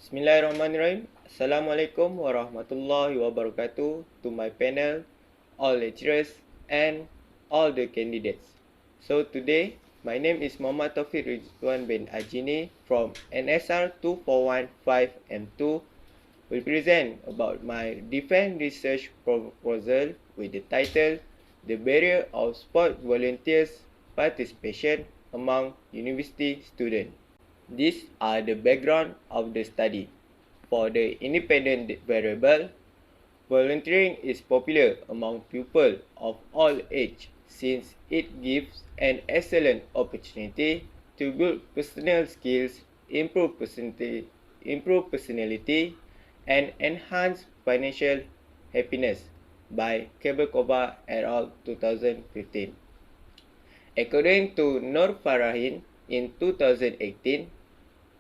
Bismillahirrahmanirrahim. Assalamualaikum warahmatullahi wabarakatuh to my panel, all lecturers and all the candidates. So today, my name is Muhammad Taufiq Ridzwan bin Ajini from NSR2415M2 will present about my defense research proposal with the title The Barrier of Sport Volunteers Participation Among University Students. These are the background of the study. For the independent variable, volunteering is popular among pupils of all ages since it gives an excellent opportunity to build personal skills, improve personality, and enhance financial happiness by Kabakova et al. 2015. According to Nur Farahin in 2018,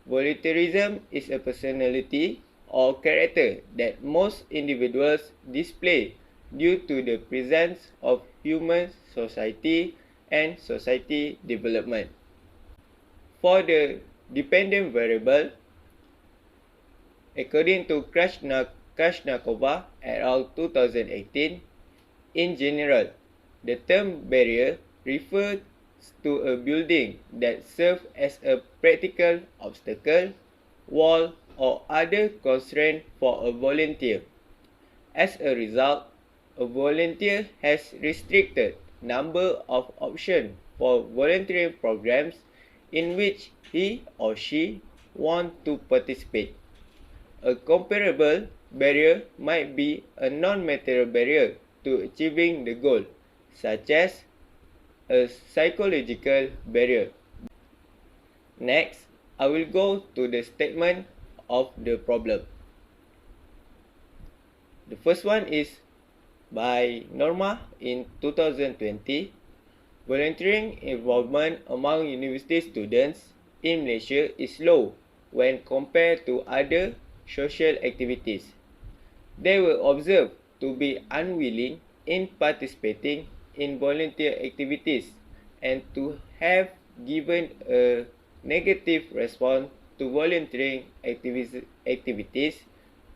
volunteerism is a personality or character that most individuals display due to the presence of human society and society development. For the dependent variable, according to Krashnakova et al. 2018, in general, the term barrier refers to a building that serves as a practical obstacle, wall, or other constraint for a volunteer. As a result, a volunteer has restricted number of options for volunteering programs in which he or she wants to participate. A comparable barrier might be a non-material barrier to achieving the goal, such as a psychological barrier. Next, I will go to the statement of the problem. The first one is by Norma in 2020, volunteering involvement among university students in Malaysia is low when compared to other social activities. They were observed to be unwilling in participating in volunteer activities and to have given a negative response to volunteering activities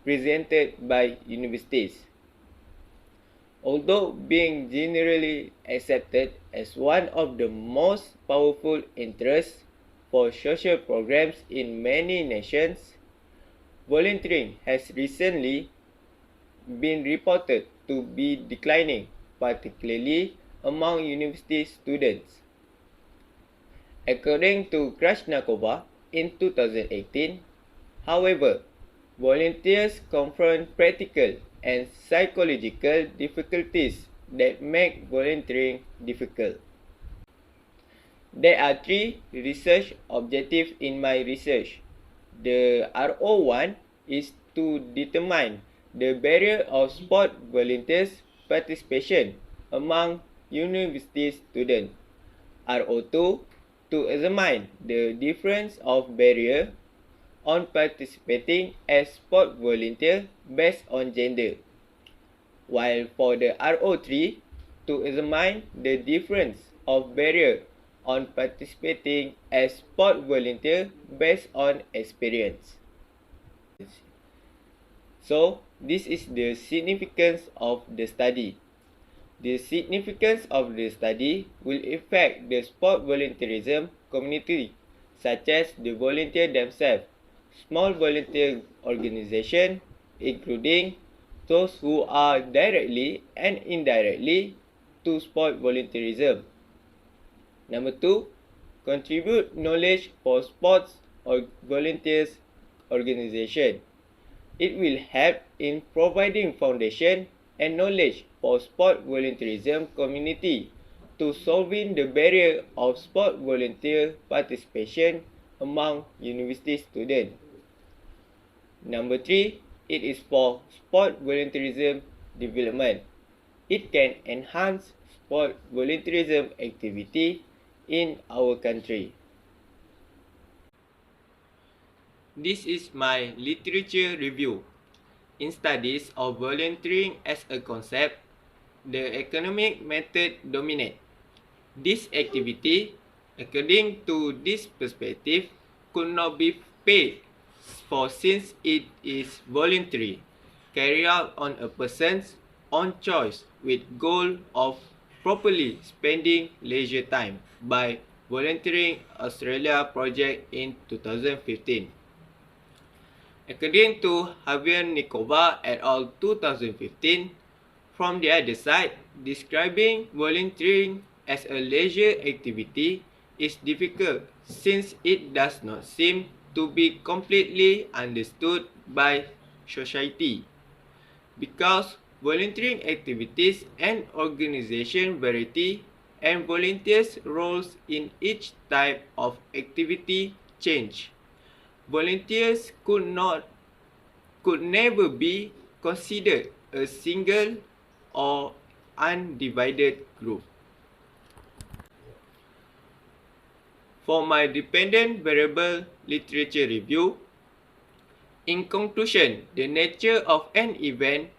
presented by universities. Although being generally accepted as one of the most powerful interests for social programs in many nations, volunteering has recently been reported to be declining, particularly among university students. According to Krashnakova in 2018, however, volunteers confront practical and psychological difficulties that make volunteering difficult. There are three research objectives in my research. The RO1 is to determine the barrier of sport volunteers participation among university students. RO2 to examine the difference of barrier on participating as sport volunteer based on gender. While for the RO3 to examine the difference of barrier on participating as sport volunteer based on experience. So, this is the significance of the study. The significance of the study will affect the sport volunteerism community, such as the volunteer themselves, small volunteer organizations, including those who are directly and indirectly to sport volunteerism. Number 2, contribute knowledge for sports or volunteers organization. It will help in providing foundation and knowledge for sport volunteerism community to solving the barrier of sport volunteer participation among university students. Number 3, it is for sport volunteerism development. It can enhance sport volunteerism activity in our country. This is my literature review. In studies of volunteering as a concept, the economic method dominate. This activity, according to this perspective, could not be paid since it is voluntary, carried out on a person's own choice with goal of properly spending leisure time by volunteering Australia project in 2015. According to Javier Nicoba et al. 2015, from the other side, describing volunteering as a leisure activity is difficult since it does not seem to be completely understood by society. Because volunteering activities and organization vary and volunteers' roles in each type of activity change. Volunteers could never be considered a single or undivided group. For my dependent variable literature review, in conclusion, the nature of an event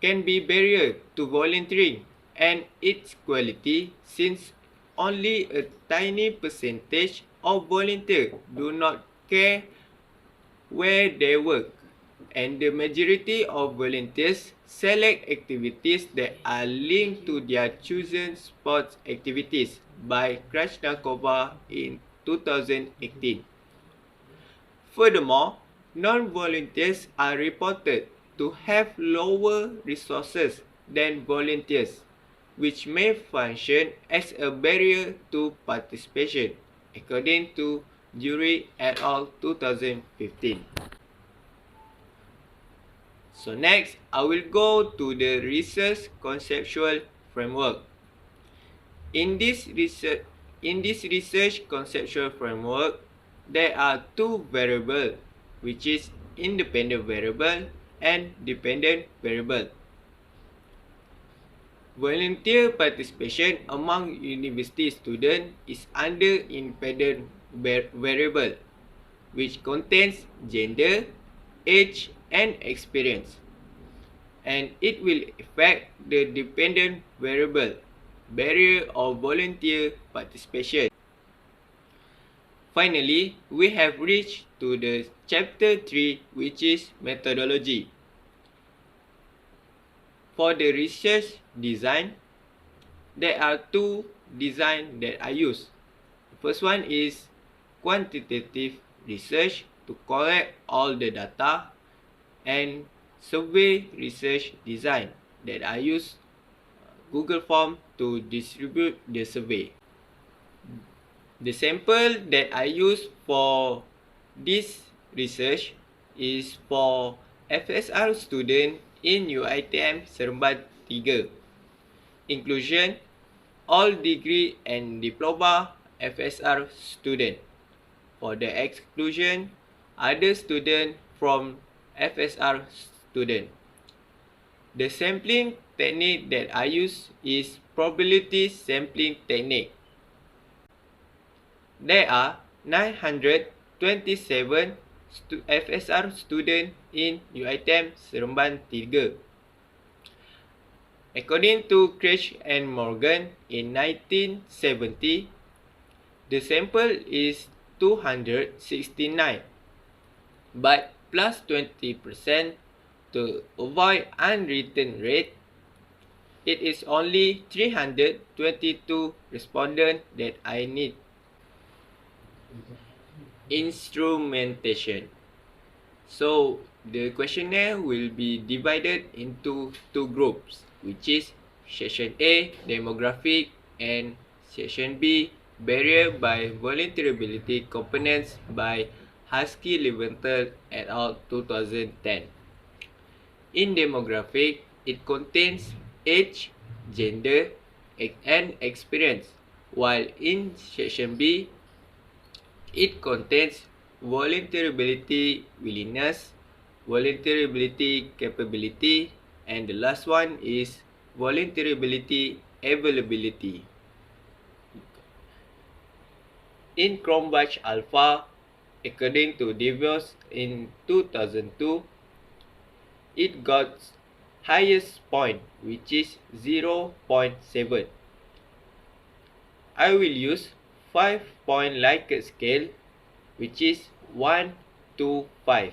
can be barrier to volunteering and its quality since only a tiny percentage of volunteers do not care where they work, and the majority of volunteers select activities that are linked to their chosen sports activities by Krashnakova in 2018. Furthermore, non-volunteers are reported to have lower resources than volunteers, which may function as a barrier to participation, according to Jury et al. 2015. So next, I will go to the research conceptual framework. In this research conceptual framework, there are two variables, which is independent variable and dependent variable. Volunteer participation among university students is under independent variable, which contains gender, age, and experience, and it will affect the dependent variable, barrier of volunteer participation. Finally, we have reached to the chapter 3, which is methodology. For the research design, there are two designs that I use. The first one is quantitative research to collect all the data, and survey research design that I use Google Form to distribute the survey. The sample that I use for this research is for FSR student in UiTM Seremban 3. Inclusion, all degree and diploma FSR student. For the exclusion, other student from FSR student. The sampling technique that I use is probability sampling technique. There are 927 FSR students in UiTM Seremban 3. According to Craig and Morgan in 1970, the sample is 269, but plus 20% to avoid unwritten rate, it is only 322 respondents that I need. Instrumentation. So, the questionnaire will be divided into two groups, which is Section A, demographic, and Section B, barrier by vulnerability components by Husky Leventhal et al. 2010. In demographic, it contains age, gender, and experience, while in Section B, it contains vulnerability willingness, vulnerability capability, and the last one is vulnerability availability. In Cronbach Alpha, according to DeVos in 2002, it got highest point, which is 0.7. I will use 5-point Likert scale, which is 1 to 5.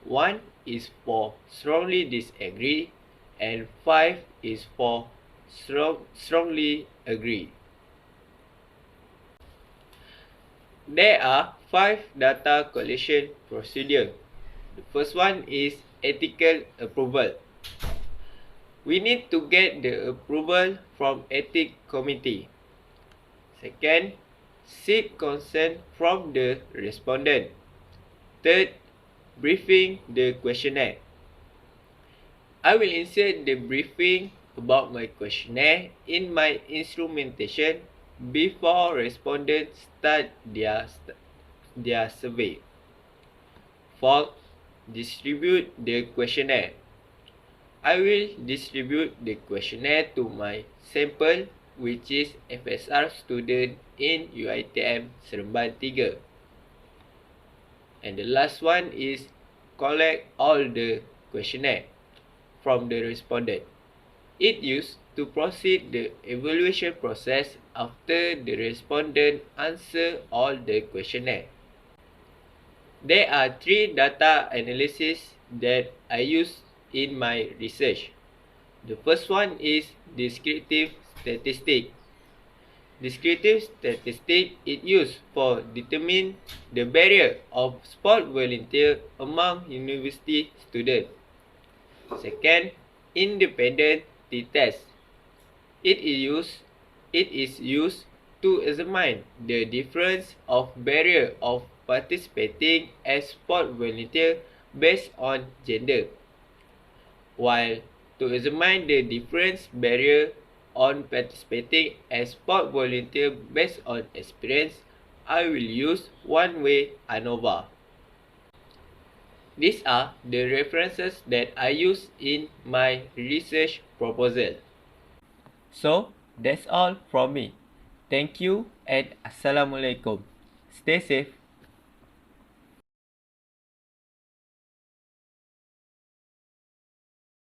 1 is for strongly disagree and 5 is for strongly agree. There are 5 data collection procedures. The first one is ethical approval. We need to get the approval from ethics committee. Second, seek consent from the respondent. Third, briefing the questionnaire. I will insert the briefing about my questionnaire in my instrumentation before respondents start their survey. Fourth, distribute the questionnaire. I will distribute the questionnaire to my sample, which is FSR student in UiTM Seremban 3. And the last one is collect all the questionnaire from the respondent. It used to proceed the evaluation process after the respondent answer all the questionnaire. There are 3 data analysis that I use in my research. The first one is descriptive statistic. Descriptive statistic is used for determine the barrier of sport volunteer among university students. Second, independent t-test. It is used to examine the difference of barrier of participating as sport volunteer based on gender, while to examine the difference barrier on participating as sport volunteer based on experience, I will use one-way ANOVA. These are the references that I use in my research proposal. So, that's all from me. Thank you and Assalamualaikum. Stay safe.